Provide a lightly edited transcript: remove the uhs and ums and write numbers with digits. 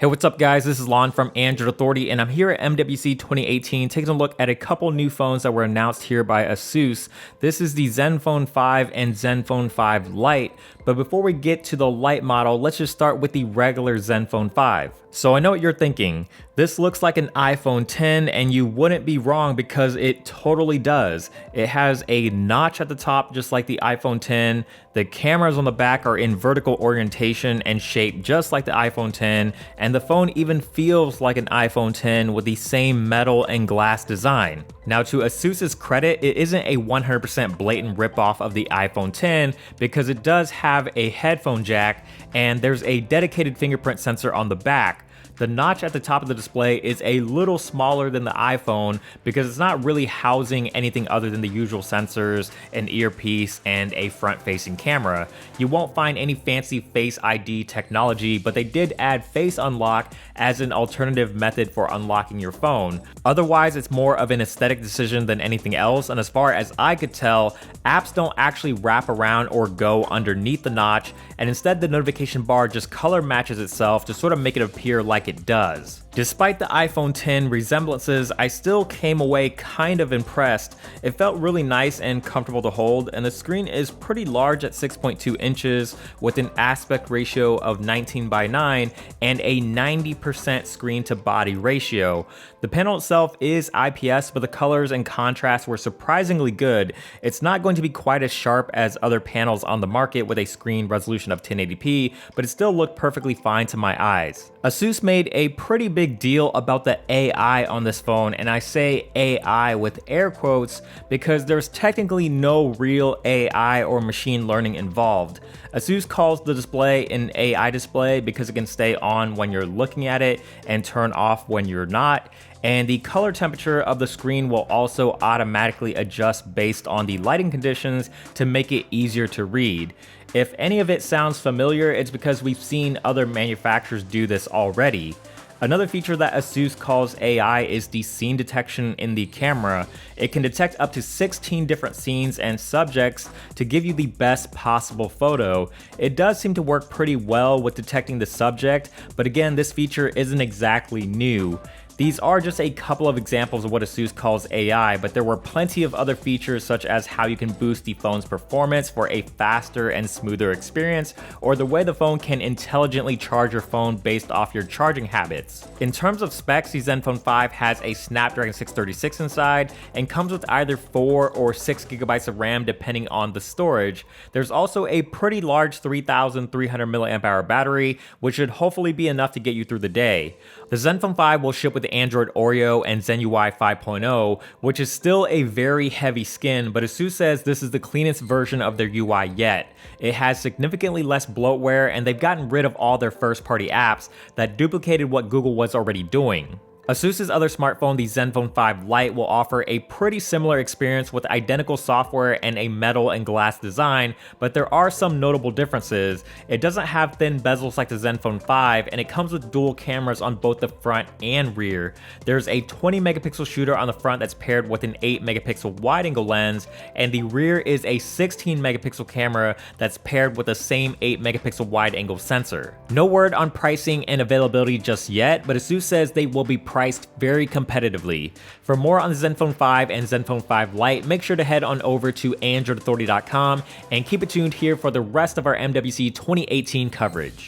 Hey, what's up guys? This is Lon from Android Authority and I'm here at MWC 2018 taking a look at a couple new phones that were announced here by ASUS. This is the Zenfone 5 and Zenfone 5 Lite. But before we get to the Lite model, let's just start with the regular Zenfone 5. So I know what you're thinking. This looks like an iPhone 10 and you wouldn't be wrong because it totally does. It has a notch at the top just like the iPhone 10. The cameras on the back are in vertical orientation and shape just like the iPhone 10, and the phone even feels like an iPhone 10 with the same metal and glass design. Now to ASUS's credit, it isn't a 100% blatant ripoff of the iPhone 10 because it does have a headphone jack and there's a dedicated fingerprint sensor on the back. The notch at the top of the display is a little smaller than the iPhone because it's not really housing anything other than the usual sensors, an earpiece, and a front-facing camera. You won't find any fancy Face ID technology, but they did add Face Unlock as an alternative method for unlocking your phone. Otherwise, it's more of an aesthetic decision than anything else, and as far as I could tell, apps don't actually wrap around or go underneath the notch, and instead the notification bar just color matches itself to sort of make it appear like it does. Despite the iPhone 10 resemblances, I still came away kind of impressed. It felt really nice and comfortable to hold, and the screen is pretty large at 6.2 inches with an aspect ratio of 19:9 and a 90% screen to body ratio. The panel itself is IPS, but the colors and contrast were surprisingly good. It's not going to be quite as sharp as other panels on the market with a screen resolution of 1080p, but it still looked perfectly fine to my eyes. ASUS made a pretty big deal about the AI on this phone, and I say AI with air quotes because there's technically no real AI or machine learning involved. ASUS calls the display an AI display because it can stay on when you're looking at it and turn off when you're not. And the color temperature of the screen will also automatically adjust based on the lighting conditions to make it easier to read. If any of it sounds familiar, it's because we've seen other manufacturers do this already. Another feature that ASUS calls AI is the scene detection in the camera. It can detect up to 16 different scenes and subjects to give you the best possible photo. It does seem to work pretty well with detecting the subject, but again, this feature isn't exactly new. These are just a couple of examples of what ASUS calls AI, but there were plenty of other features such as how you can boost the phone's performance for a faster and smoother experience, or the way the phone can intelligently charge your phone based off your charging habits. In terms of specs, the Zenfone 5 has a Snapdragon 636 inside and comes with either 4 or 6 gigabytes of RAM depending on the storage. There's also a pretty large 3300 mAh battery, which should hopefully be enough to get you through the day. The Zenfone 5 will ship with Android Oreo and ZenUI 5.0, which is still a very heavy skin, but ASUS says this is the cleanest version of their UI yet. It has significantly less bloatware, and they've gotten rid of all their first-party apps that duplicated what Google was already doing. ASUS's other smartphone, the Zenfone 5 Lite, will offer a pretty similar experience with identical software and a metal and glass design, but there are some notable differences. It doesn't have thin bezels like the Zenfone 5, and it comes with dual cameras on both the front and rear. There's a 20 megapixel shooter on the front that's paired with an 8 megapixel wide-angle lens, and the rear is a 16 megapixel camera that's paired with the same 8 megapixel wide-angle sensor. No word on pricing and availability just yet, but ASUS says they will be priced very competitively. For more on the Zenfone 5 and Zenfone 5 Lite, make sure to head on over to AndroidAuthority.com and keep it tuned here for the rest of our MWC 2018 coverage.